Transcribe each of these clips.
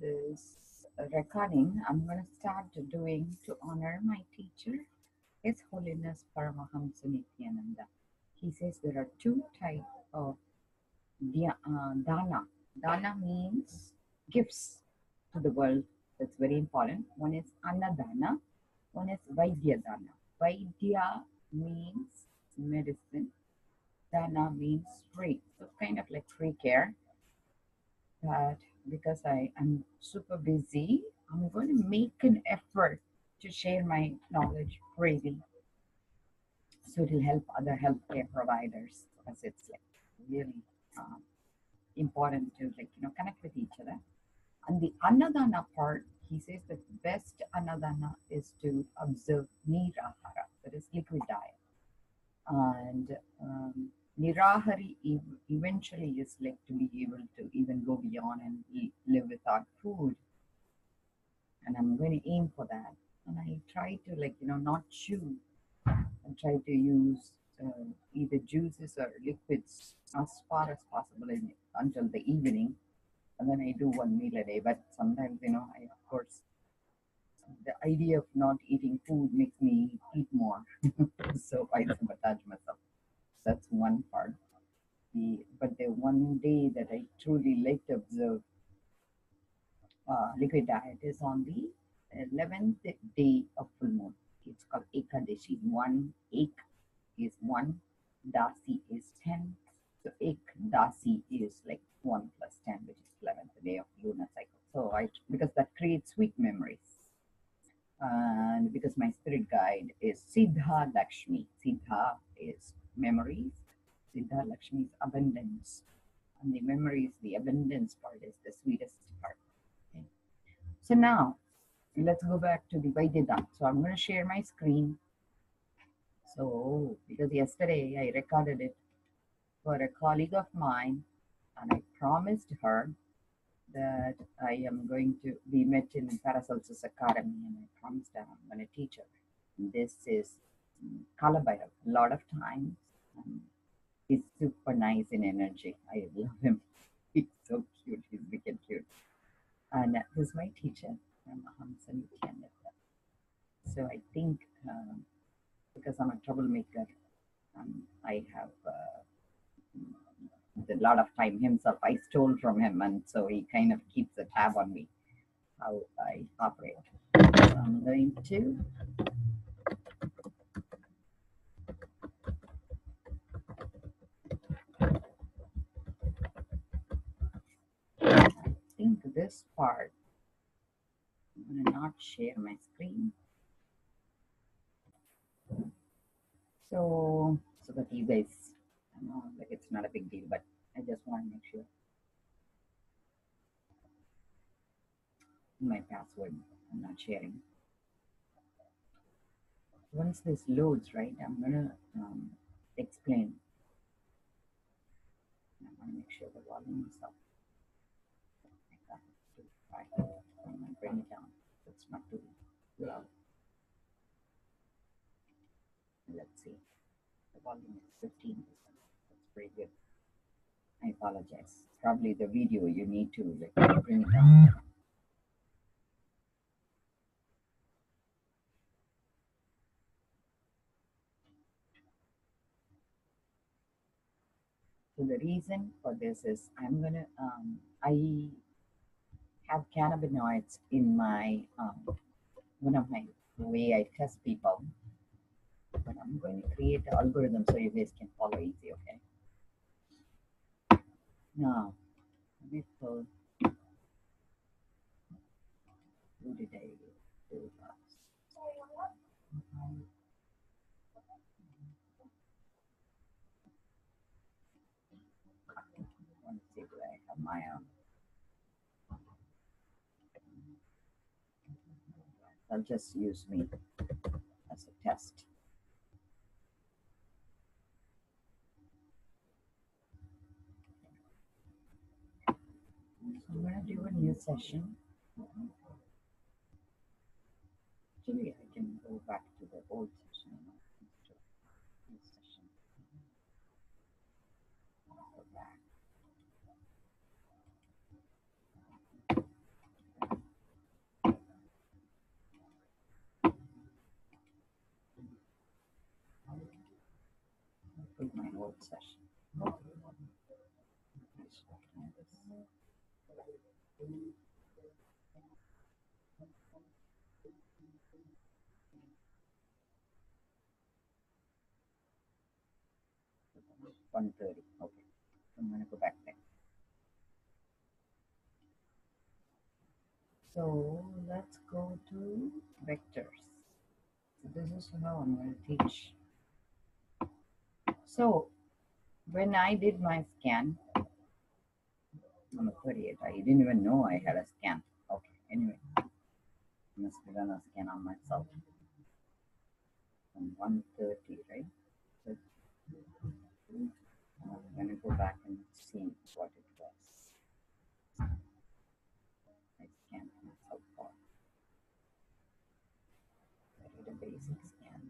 this recording, I'm going to start doing to honor my teacher, His Holiness Paramahamsa Nithyananda. He says there are two types of Dhana. Dhana means gifts to the world. That's very important. One is Annadana, one is Vaidya Dana. Vaidya means medicine, Dhana means free. So kind of like free care. But because I am super busy, I'm going to make an effort to share my knowledge freely, so it will help other healthcare providers, because it's like really important to connect with each other. And the Annadana part, he says the best Annadana is to observe Nirahara, that is liquid diet. And Nirahari eventually is like to be able to even go beyond and live without food. And I'm going to aim for that. And I try to not chew, and try to use either juices or liquids as far as possible until the evening. And then I do one meal a day. But sometimes, I, of course, the idea of not eating food makes me eat more. So I sabotage myself. That's one part. But the one day that I truly like to observe liquid diet is on the 11th day of full moon. It's called Ekadashi. One Ek is 1, Dasi is 10. So Ekdasi is like 1 plus 10, which is 11th day of lunar cycle. So because that creates sweet memories. And because my spirit guide is Siddha Lakshmi. Siddha is memories. Siddha Lakshmi is abundance. And the memories, the abundance part is the sweetest part. Okay. So now, let's go back to the Vaidya. So I'm going to share my screen. So, because yesterday I recorded it for a colleague of mine, and I promised her that I am going to be met in Paracelsus Academy, and I promised her I'm going to teach her. And this is Kalabhairav. A lot of times, he's super nice in energy. I love him. He's so cute. He's wicked cute. And this is my teacher, Paramahamsa Nithyananda. So I think because I'm a troublemaker, I have a lot of time himself. I stole from him, and so he kind of keeps a tab on me, how I operate. So I'm going to I think this part, I'm going to not share my screen. So that you guys, I know like it's not a big deal, but I just want to make sure my password I'm not sharing. Once this loads, right, I'm gonna explain. I want to make sure the volume is up. I'm gonna bring it down. It's not too loud. Let's see. The volume is 15%. That's pretty good. I apologize. Probably the video you need to bring it down. So the reason for this is I'm gonna I have cannabinoids in my one of my way I test people, but I'm going to create an algorithm so you guys can follow easy. Okay. Now, let me pull. Who did I do last? I want to see, do I have my I'll just use me as a test. So I'm going to do a new session. Actually, I can go back to the old session. New session. I'll go back. delete my old session. Oh, let's try this. 1:30. Okay, I'm gonna go back there. So let's go to vectors. So this is how I'm going to teach. So when I did my scan on the 38th, I didn't even know I had a scan. Okay, anyway, I must have done a scan on myself on 1:30, right? So I'm going to go back and see what it was. I scanned myself for. I did a basic scan.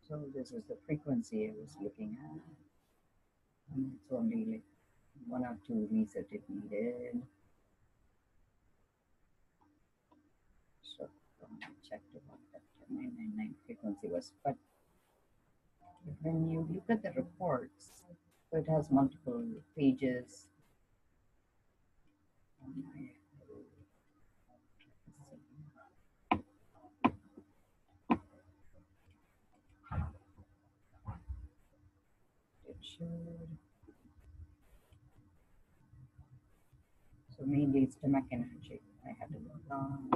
So this is the frequency I was looking at. And it's only like 1 or 2 reset it needed. So I checked what that 999 frequency was. But when you look at the reports, so it has multiple pages. It should. So mainly it's stomach energy. I had to work on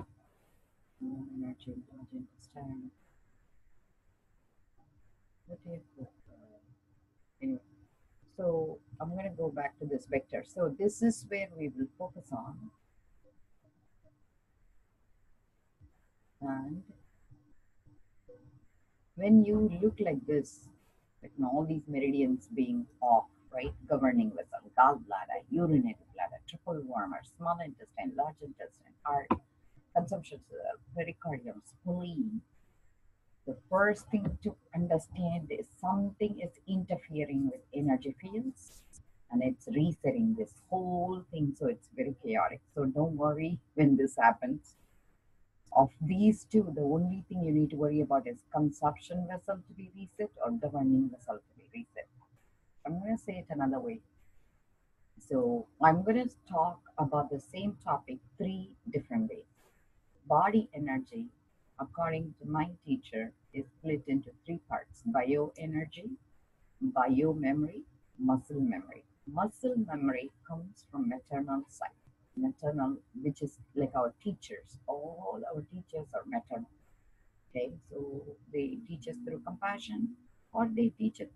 energy, large intestine. What do you put? Anyway, so I'm going to go back to this vector. So this is where we will focus on. And when you look like this, like all these meridians being off, right? Governing vessel, gallbladder, urinary bladder, triple wormer, small intestine, large intestine, heart, consumption cell, pericardium, spleen. The first thing to understand is something is interfering with energy fields and it's resetting this whole thing, so it's very chaotic. So don't worry when this happens. Of these two, the only thing you need to worry about is consumption vessel to be reset or governing vessel to be reset. I'm going to say it another way. So I'm going to talk about the same topic 3 different ways. Body energy, according to my teacher, is split into 3 parts: bioenergy, biomemory, muscle memory. Muscle memory comes from maternal side. Maternal, which is like our teachers. All our teachers are maternal. Okay, so they teach us through compassion or they teach us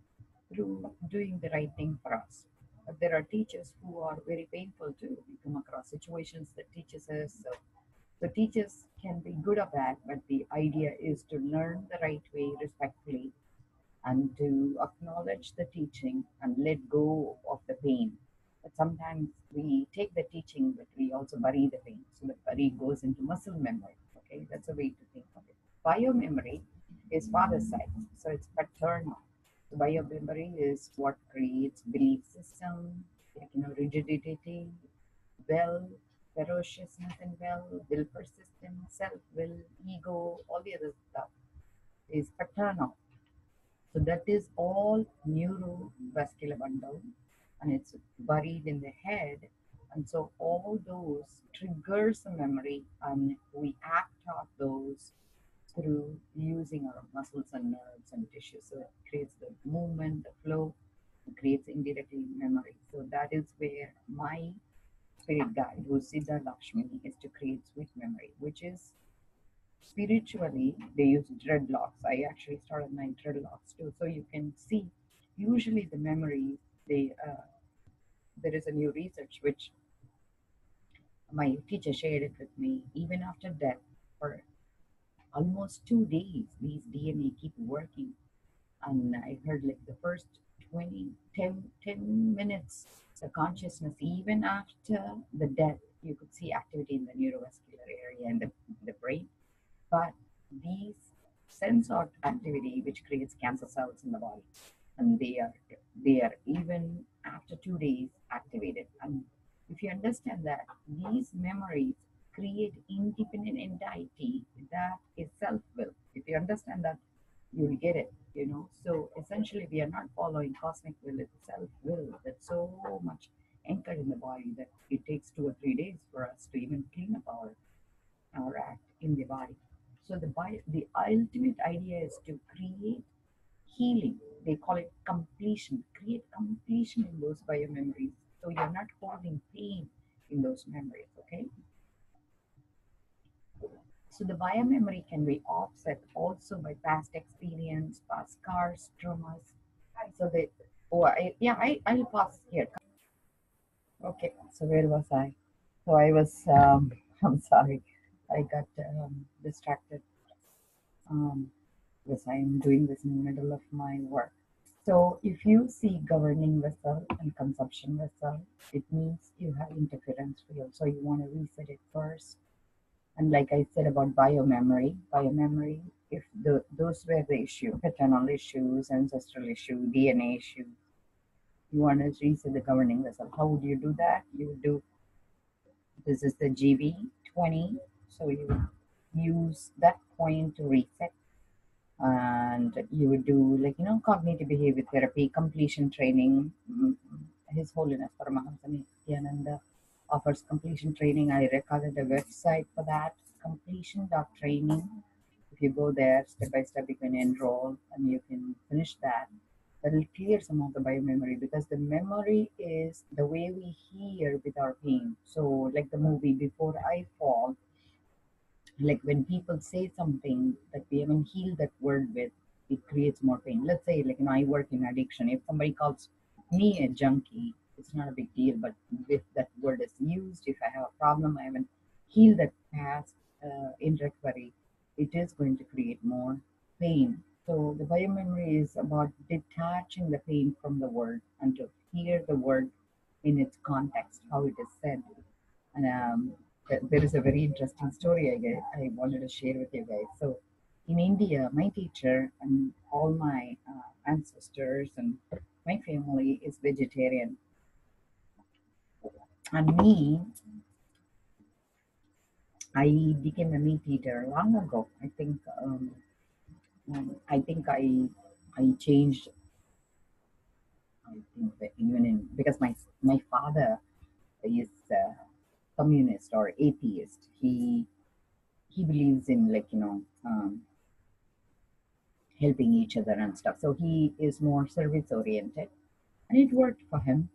through doing the right thing for us. But there are teachers who are very painful too. We come across situations that teaches us. So teachers can be good or bad, but the idea is to learn the right way respectfully and to acknowledge the teaching and let go of the pain. But sometimes we take the teaching, but we also bury the pain. So the bury goes into muscle memory. Okay, that's a way to think of it. Biomemory is father's side, so it's paternal. So biomemory is what creates belief system, like, rigidity, will, ferociousness and will persistence, self-will, ego, all the other stuff is paternal. So that is all neurovascular bundle and it's buried in the head. And so all those triggers the memory and we act out those through using our muscles and nerves and tissues. So it creates the movement, the flow, it creates indirectly memory. So that is where my spirit guide, who's Siddha Lakshmi, is to create sweet memory, which is spiritually they use dreadlocks. I actually started my dreadlocks too, so you can see usually the memories they there is a new research which my teacher shared it with me. Even after death, for almost 2 days, these DNA keep working. And I heard like the first 10 minutes, the consciousness, even after the death, you could see activity in the neurovascular area and the brain. But these sense of activity which creates cancer cells in the body, and they are even after 2 days activated. And if you understand that these memories create independent entity, that is self-will. If you understand that, you'll get it. So essentially, we are not following cosmic will, it's self will that's so much anchored in the body that it takes 2 or 3 days for us to even clean up our act in the body. So the ultimate idea is to create healing. They call it completion. Create completion in those bio memories. So you're not holding pain in those memories, okay? So the bio memory can be offset also by past experience, past scars, traumas. So they, I'll pause here. Okay, so where was I? So I was, I'm sorry, I got distracted because I am doing this in the middle of my work. So if you see governing vessel and consumption vessel, it means you have interference field. So you want to reset it first. And like I said about biomemory, if those were the issue, paternal issues, ancestral issue, DNA issue, you want to reset the governing vessel. How would you do that? You would do, this is the GV20. So you use that point to reset, and you would do, like, cognitive behavior therapy, completion training. His Holiness Paramahamsa Nithyananda offers completion training. I recorded a website for that, completion.training. If you go there, step by step, you can enroll and you can finish that. That will clear some of the biomemory, because the memory is the way we hear with our pain. So, like the movie Before I Fall, like when people say something that we haven't healed that word with, it creates more pain. Let's say, like, I work in addiction. If somebody calls me a junkie, it's not a big deal. But if that word is used, if I have a problem, I haven't healed that past in recovery, it is going to create more pain. So the biomemory is about detaching the pain from the word and to hear the word in its context, how it is said. And there is a very interesting story I wanted to share with you guys. So, in India, my teacher and all my ancestors and my family is vegetarian. And me, I became a meat eater long ago. I think I changed. I think that even in, because my father is communist or atheist. He believes in, like, helping each other and stuff. So he is more service oriented, and it worked for him.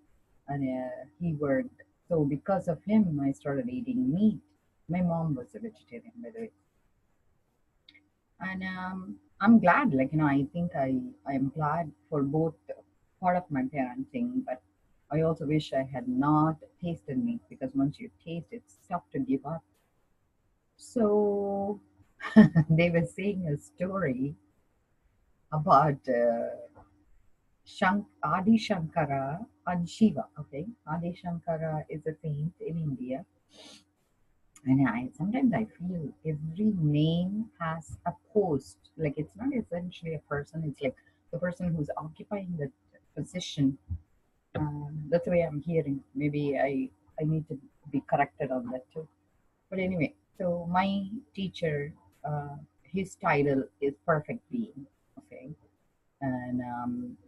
And he worked. So because of him, I started eating meat. My mom was a vegetarian, by the way, and I'm glad. Like, I think I'm glad for both part of my parenting, but I also wish I had not tasted meat, because once you taste it, it's tough to give up. So they were saying a story about Adi Shankara and Shiva. Okay, Adi Shankara is a saint in India, and sometimes I feel every name has a post. Like, it's not essentially a person; it's like the person who's occupying that position. That's the way I'm hearing. Maybe I need to be corrected on that too. But anyway, so my teacher, his title is Perfect Being. Okay, and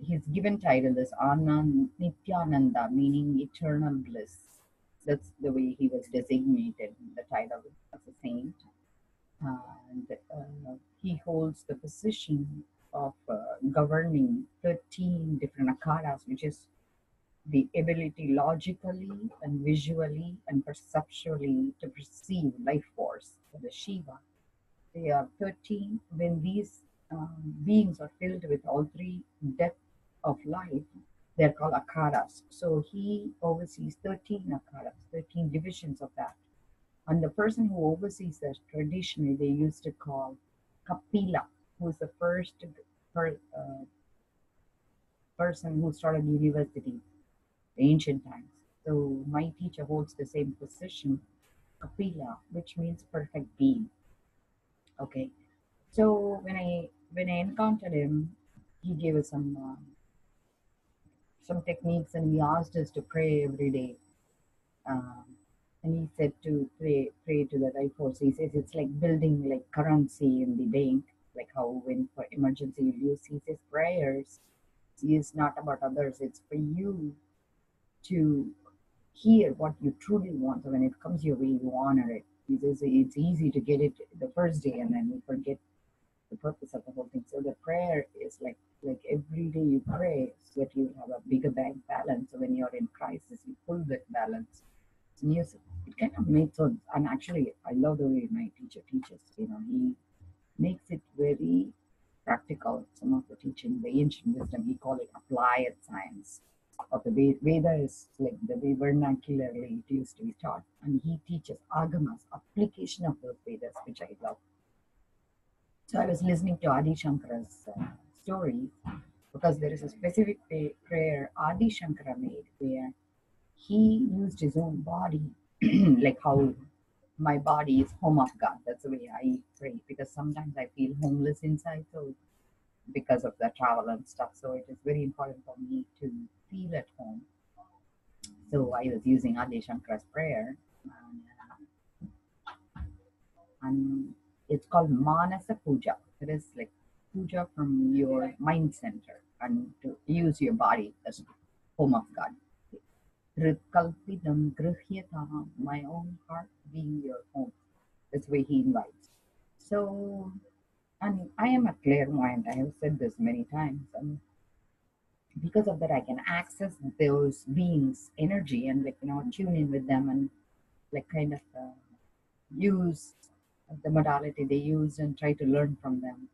his given title is Anand Nithyananda, meaning eternal bliss. That's the way he was designated, the title as a saint. And he holds the position of governing 13 different akharas, which is the ability logically and visually and perceptually to perceive life force, the Shiva. They are 13. When these beings are filled with all three depths of life, they're called akharas. So he oversees 13 akharas, 13 divisions of that. And the person who oversees that, traditionally they used to call Kapila, who's the first per, uh, person who started university, the ancient times. So my teacher holds the same position, Kapila, which means perfect being. Okay. So when I encountered him, he gave us some techniques, and he asked us to pray every day. Um, and he said to pray to the right force. He says it's like building like currency in the bank. Like how when for emergency you use, he says prayers is not about others, it's for you to hear what you truly want. So when it comes your way, you honor it. He says it's easy to get it the first day and then you forget the purpose of the whole thing. So the prayer is like every day you pray so that you have a bigger bank balance. So when you're in crisis, you pull that balance. And yes, it kind of makes sense. And actually, I love the way my teacher teaches. He makes it very practical. Some of the teaching, the ancient wisdom, he call it applied science. Of the Veda is like the way vernacularly it used to be taught, and he teaches agamas, application of those Vedas, which I love. So I was listening to Adi Shankara's story because there is a specific prayer Adi Shankara made where he used his own body, like how my body is home of God. That's the way I pray because sometimes I feel homeless inside. So because of the travel and stuff, so it is very important for me to feel at home. So I was using Adi Shankara's prayer, and it's called Manasa Puja. It is like puja from your mind center and to use your body as home of God. Hritkalpidam Grihyatam, my own heart being your home. That's the way he invites. So, and I am a clairvoyant. I have said this many times. And because of that, I can access those beings' energy and tune in with them and like kind of use the modality they use and try to learn from them.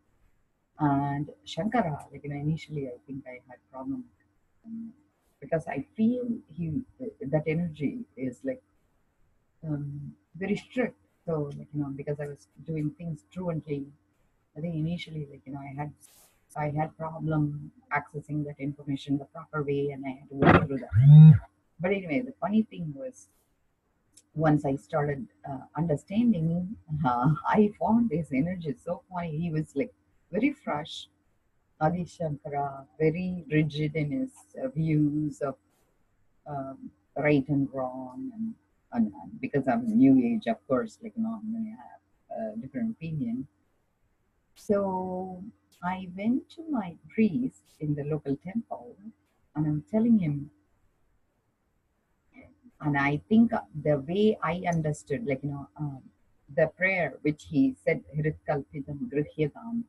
And Shankara, initially I think I had problem because I feel that energy is like very strict. So because I was doing things truantly, I think initially I had problem accessing that information the proper way, and I had to work through that. But anyway, the funny thing was once I started understanding, I found his energy so funny. He was like very fresh, Adi Shankara, very rigid in his views of right and wrong, and because I'm new age, of course, I'm going to have a different opinion. So I went to my priest in the local temple, and I'm telling him, and I think the way I understood, the prayer which he said, Hritkalpitam Grihyatam,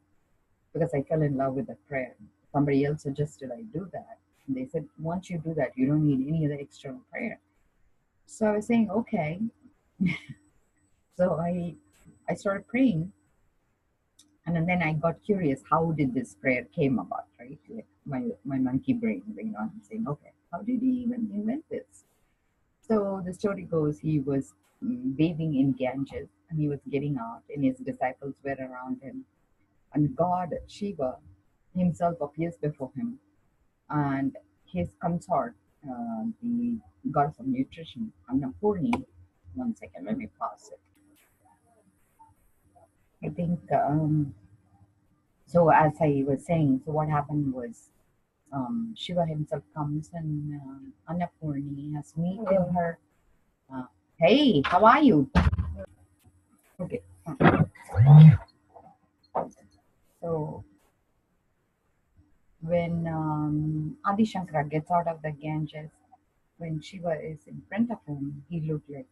because I fell in love with the prayer. Somebody else suggested I do that. And they said, once you do that, you don't need any other external prayer. So I was saying, okay. So I started praying, and then I got curious. How did this prayer came about? Right? Like my monkey brain, I'm saying, okay, how did he even invent this? So the story goes, he was bathing in Ganges, and he was getting out, and his disciples were around him, and God Shiva himself appears before him, and his consort, the goddess of nutrition, Annapurni. One second, let me pause it. I think so. As I was saying, so what happened was Shiva himself comes, and Annapurni has meeting her. Uh, hey, how are you? Okay. So when Adi Shankara gets out of the Ganges, when Shiva is in front of him, he looked like,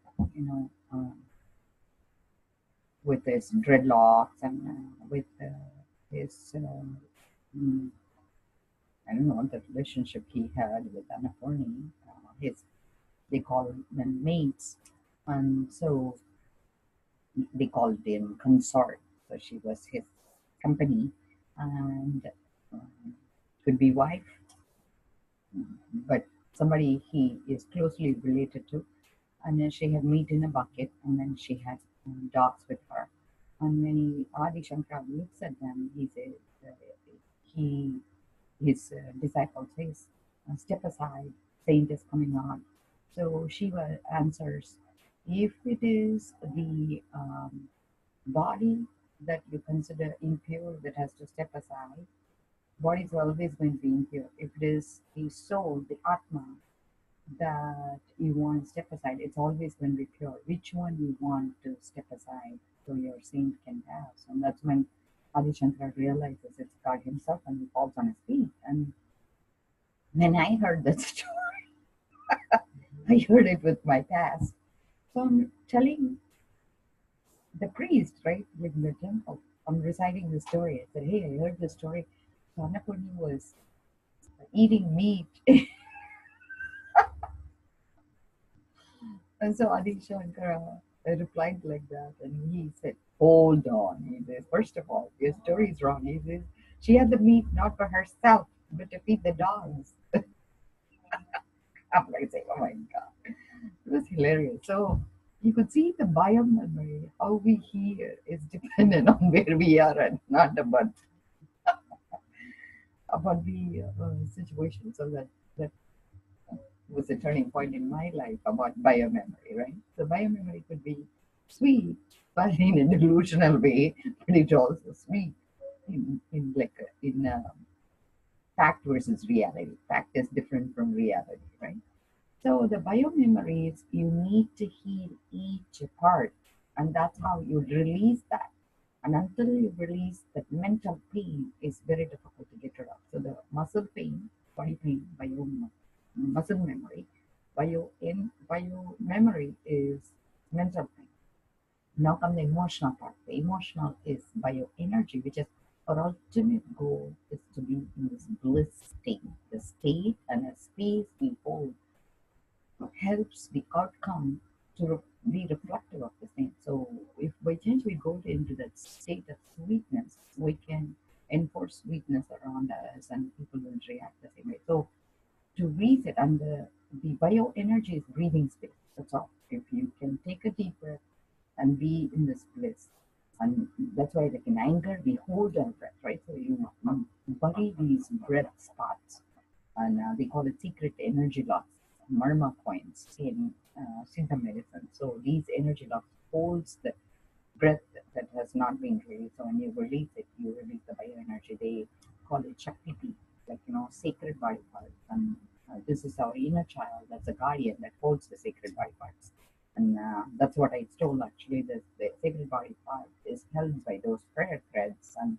with his dreadlocks and with his, mm, I don't know what the relationship he had with Annapurni. They call them mates. And so they called him consort. So she was his company and could be wife, but somebody he is closely related to. And then she had meat in a bucket, and then she had dogs with her. And when Adi Shankara looks at them, he says, he his disciple says, "Step aside, saint is coming on." So Shiva answers, "If it is the body that you consider impure that has to step aside, body is always going to be impure. If it is the soul, the Atma, that you want to step aside, it's always going to be pure. Which one you want to step aside so your saint can pass?" And that's when Adi Shankara realizes it's God himself and he falls on his feet. And when I heard that story, I heard it with my past. So I'm telling the priest, right, in the temple, I'm reciting the story. I said, hey, I heard the story. So Annapurni was eating meat. And so Adi Shankara replied like that. And he said, hold on. He says, first of all, your story is wrong. He says, she had the meat not for herself, but to feed the dogs. I'm like saying, oh my God. It was hilarious. So you could see the biomemory, how we hear is dependent on where we are and not about the situation. So that was a turning point in my life about biomemory, right? So biomemory could be sweet, but in a delusional way, but it's also sweet in like in fact versus reality. Fact is different from reality, right? So the biomemories, you need to heal each part, and that's how you release that. And until you release that mental pain, is very difficult to get rid of. So the muscle pain, body pain, muscle memory, bio memory is mental pain. Now come the emotional part. The emotional is bioenergy, which is our ultimate goal is to be in this bliss state, the state and a space we hold helps the outcome to be reflective of the same. So if by chance we go into that state of sweetness, we can enforce sweetness around us and people will react the same way. So to reset and the bioenergy is breathing space. That's all. If you can take a deep breath and be in this bliss. And that's why like in anger we hold our breath, right? So you bury these breath spots and we call it secret energy locks, Marma coins in Siddha medicine. So these energy locks holds the breath that has not been released. So when you release it, you release the bioenergy. They call it Shakti, like sacred body parts. And this is our inner child. That's a guardian that holds the sacred body parts. And that's what I told actually. The sacred body part is held by those prayer threads. And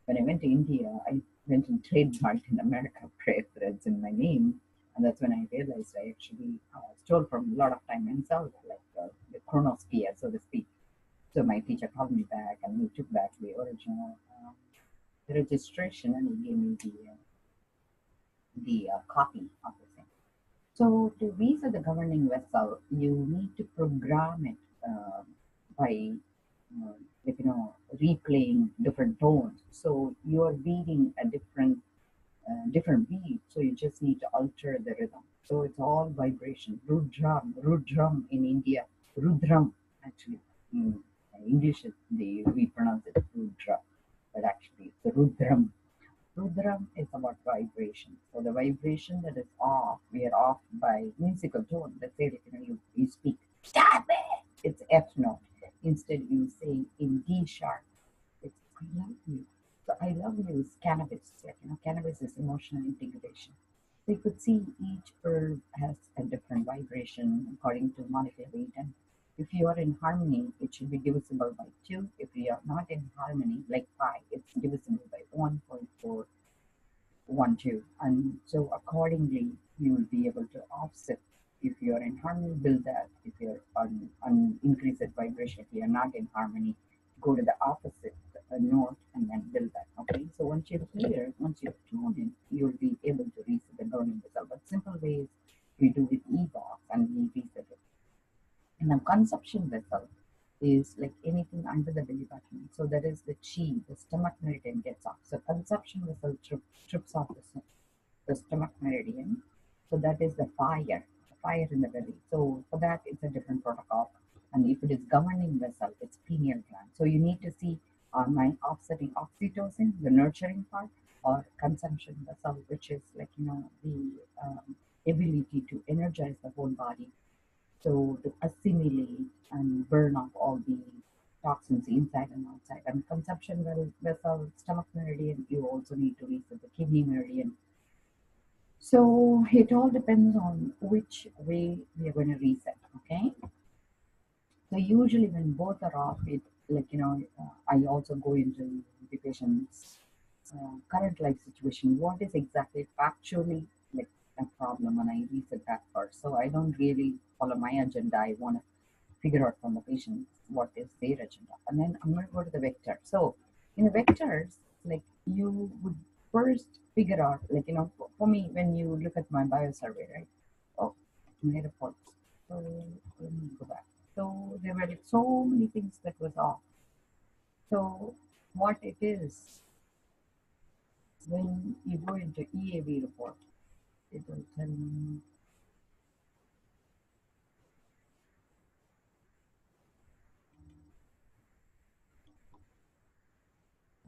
when I went to India, I went and trademarked in America prayer threads in my name. And that's when I realized I actually stole from a lot of time myself, like the chronosphere, so to speak. So my teacher called me back and he took back the original registration and he gave me the copy of the thing. So to reset the governing vessel, you need to program it by uh, replaying different tones. So you're beating a different beat. So you just need to alter the rhythm. So it's all vibration. Rudram in India, Rudram actually. In English, we pronounce it Rudra, but actually it's Rudram. Rudram is about vibration. So the vibration that is off, we are off by musical tone. Let's say that you speak, stop it. It's F note. Instead you say in D sharp. It's I love you. So I love you is cannabis. Like cannabis is emotional integration. So you could see each herb has a different vibration according to molecular weight. And if you are in harmony, it should be divisible by 2. If you are not in harmony, like pi, it's divisible by 1.412. And so accordingly, you will be able to offset. If you are in harmony, build that. If you're on increase that vibration, if you are not in harmony, go to the opposite note and then build that. Okay. So once you're clear, once you're tuned in, you'll be able to reset the burning result. But simple ways we do with e-box and we reset it. And a consumption vessel is like anything under the belly button. So that is the chi, the stomach meridian gets off. So consumption vessel trips off the stomach meridian. So that is the fire in the belly. So for that, it's a different protocol. And if it is governing vessel, it's pineal gland. So you need to see am I offsetting oxytocin, the nurturing part, or consumption vessel, which is like the ability to energize the whole body so to assimilate and burn off all the toxins inside and outside. And consumption vessel, stomach meridian, you also need to reset the kidney meridian. So it all depends on which way we are going to reset. Okay. So usually when both are off, it I also go into the patient's current life situation, what is exactly factually like a problem, and I research that first. So I don't really follow my agenda. I want to figure out from the patient what is their agenda, and then I'm going to go to the vector. So in the vectors, like you would first figure out, like for me, when you look at my bio survey, right? Oh, my reports. So let me go back. So there were like so many things that was off. So what it is, when you go into EAV report, it will tell me.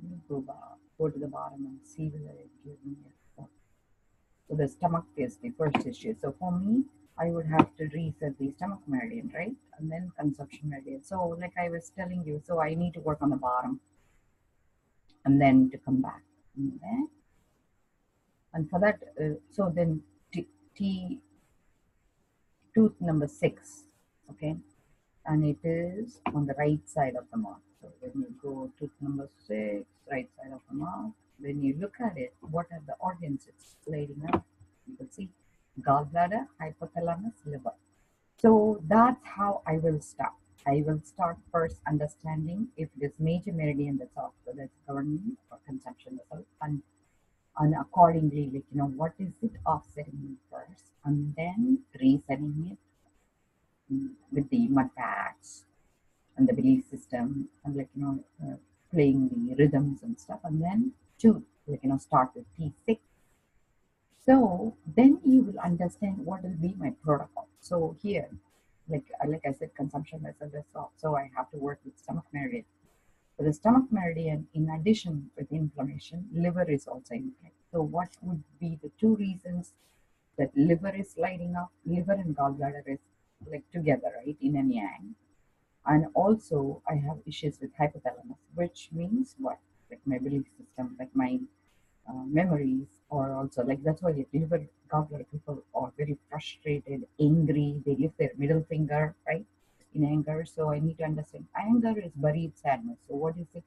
Let me go to the bottom and see whether it gives me a report. So the stomach is the first issue. So for me, I would have to reset the stomach meridian, right? And then consumption meridian. So like I was telling you, so I need to work on the bottom and then to come back. And for that, so then T tooth number 6, okay? And it is on the right side of the mouth. So when you go to number 6, right side of the mouth, when you look at it, what are the organs it's lighting up? You can see gallbladder, hypothalamus, liver. So that's how I will start. I will start first understanding if this major meridian that's off, so that's governing for consumption result, and accordingly, like what is it offsetting first, and then resetting it with the mud packs and the belief system, and playing the rhythms and stuff, and then to start with T6. So then you will understand what will be my protocol. So here, like I said, consumption vessel that's off, so I have to work with stomach meridian. For the stomach meridian, in addition with inflammation, liver is also inflamed. So what would be the two reasons that liver is lighting up? Liver and gallbladder is like together, right, in a yang. And also I have issues with hypothalamus, which means what? Like my belief system, like my memories, or also like that's why liver gallbladder people are very frustrated, angry. They lift their middle finger, right, in anger. So I need to understand anger is buried sadness. So what is it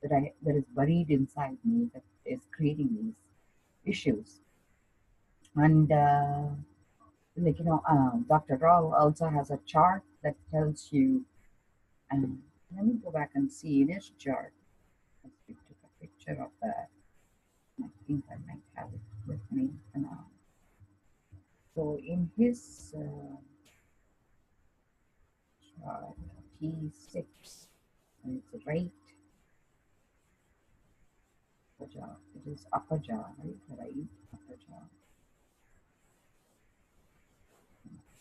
that is buried inside me that is creating these issues? And Dr. Rao also has a chart that tells you. And let me go back and see this chart. I took a picture of that. I think I might have it with me now. So in his chart, T6, and it's right upper jaw. It is upper jaw, right upper jaw.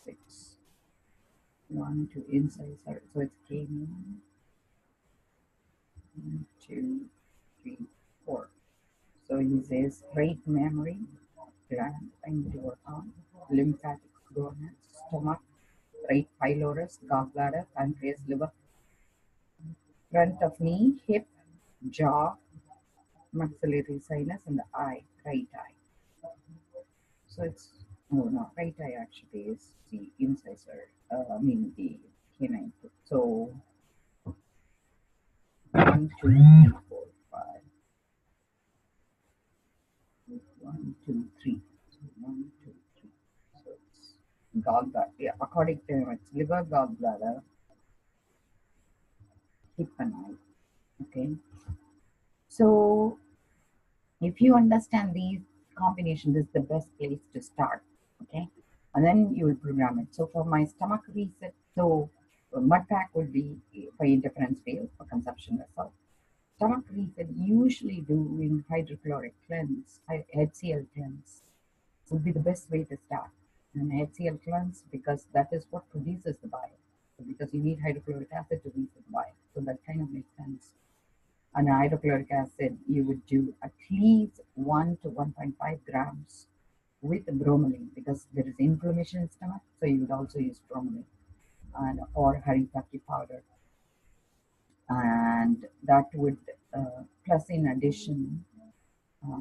6. 1, 2 inside. So it's came 1, 2, 3, 4. So he says great memory, gland, I need to work on, lymphatic governance, stomach, right pylorus, gallbladder, pancreas, liver, front of knee, hip, jaw, maxillary sinus, and the eye, right eye. So it's, oh no, right eye actually is the incisor, the canine. So 1, 2, 3, 4, 5. 1, 2, 3. So 1, 2, 3. So it's gallbladder. Yeah, according to him, it's liver, gallbladder, hip, and eye. Okay. So if you understand these combinations, this is the best place to start. Okay. And then you will program it. So for my stomach reset, so mud pack would be for indifference fail for consumption vessel. Stomach reset, usually doing hydrochloric cleanse, HCl cleanse would be the best way to start. And HCl cleanse, because that is what produces the bile. So because you need hydrochloric acid to reset the bile. So that kind of makes sense. And hydrochloric acid, you would do at least 1 to 1.5 grams with bromelain, because there is inflammation in the stomach. So you would also use bromelain or haritaki powder. And that would, plus in addition,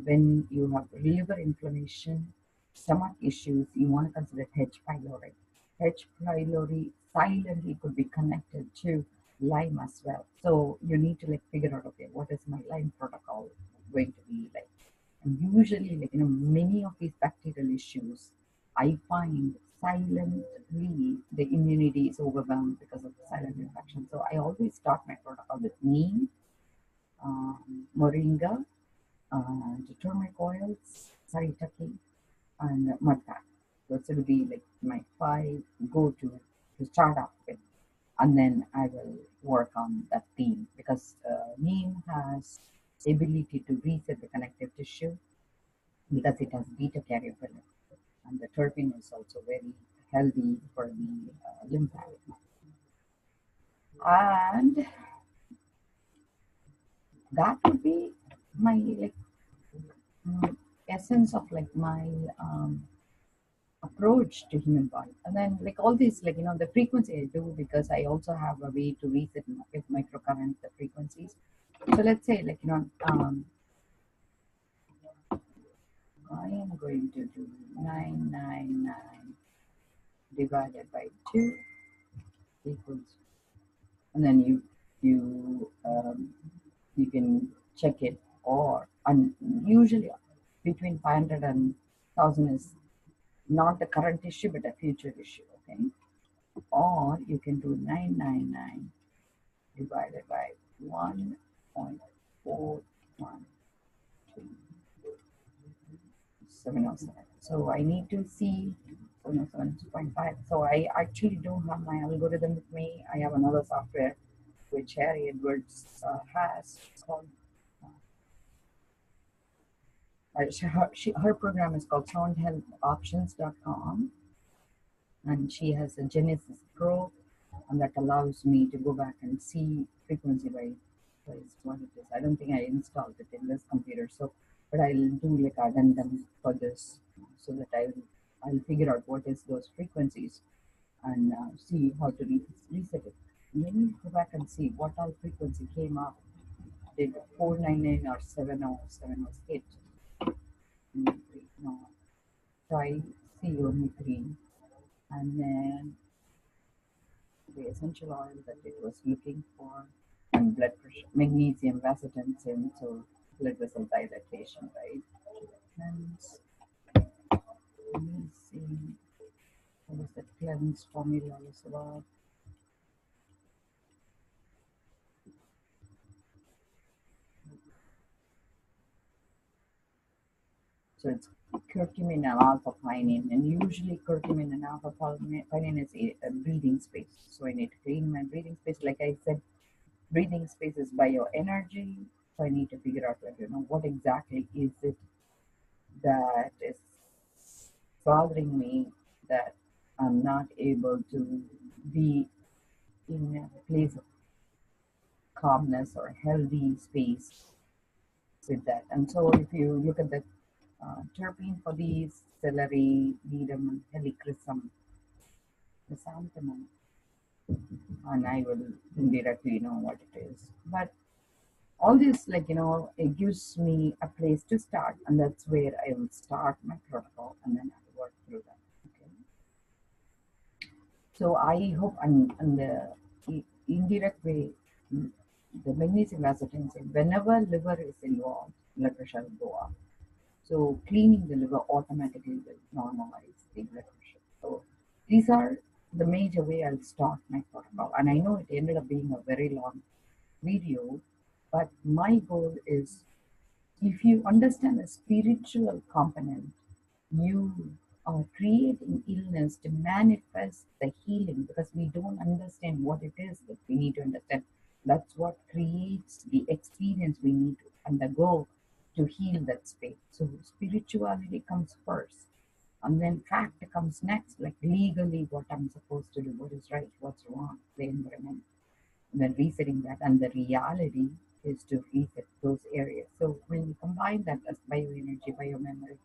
when you have liver inflammation, stomach issues, you want to consider H. pylori. H. pylori silently could be connected to Lyme as well. So you need to like figure out, okay, what is my Lyme protocol going to be like? And usually, like many of these bacterial issues, I find silently the immunity is overwhelmed because of the silent infection. So I always start my protocol with neem, moringa, the turmeric oils, saritaki, and mud pack. So it will be like my five go to start off with, and then I will work on that theme because neem has ability to reset the connective tissue because it has beta carotene, and the terpene is also very healthy for the lymphatic. And that would be my like essence of like my approach to human body. And then like all these like the frequency I do because I also have a way to reset with microcurrent the frequencies. So let's say like I am going to do 999 divided by 2 equals, and then you can check it, or and usually between 500 and 1000 is not the current issue but a future issue, okay? Or you can do 999 divided by 1.412 707. So I need to see 707.5. So I actually don't have my algorithm with me. I have another software which Harry Edwards has called. Her program is called soundhealthoptions.com, and she has a Genesis Pro, and that allows me to go back and see frequency wise what it is. I don't think I installed it in this computer, so but I'll do like addendum for this so that I'll figure out what is those frequencies and see how to reset it. Let me go back and see what all frequency came up. Did 499 or 707 was hit? No, so I see only three, and then the essential oil that it was looking for, and blood pressure, magnesium, vasotensin, so blood vessel dilatation, right? And let me see, what is that cleanse formula is about? So it's curcumin and alpha-pinene, and usually curcumin and alpha-pinene is a breathing space. So I need to clean my breathing space. Like I said, breathing space is bioenergy. So I need to figure out, like, what exactly is it that is bothering me that I'm not able to be in a place of calmness or healthy space with that. And so if you look at the terpene for these, celery, ledum, helichrysum, chrysanthemum, and I will indirectly know what it is. But all this, like, it gives me a place to start, and that's where I will start my protocol, and then I will work through that. Okay. So I hope, and the indirect way, the magnesium vasotensin, whenever liver is involved, blood pressure will go up. So cleaning the liver automatically will normalize the blood pressure. So these are the major way I'll start my protocol. And I know it ended up being a very long video, but my goal is, if you understand the spiritual component, you are creating illness to manifest the healing, because we don't understand what it is that we need to understand. That's what creates the experience we need to undergo to heal that space. So spirituality comes first, and then fact comes next, like legally what I'm supposed to do, what is right, what's wrong, the environment, and then resetting that, and the reality is to reset those areas. So when you combine that as bioenergy, biomemory,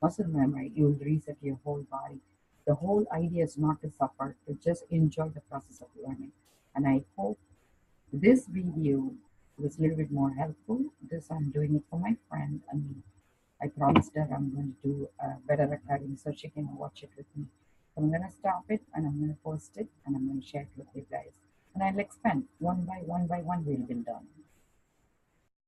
muscle memory, you'll reset your whole body. The whole idea is not to suffer, to just enjoy the process of learning. And I hope this video was a little bit more helpful. This I'm doing it for my friend, and I promised her I'm going to do a better recording so she can watch it with me. So I'm going to stop it, and I'm going to post it, and I'm going to share it with you guys. And I'll expand one by one by one we'll build on.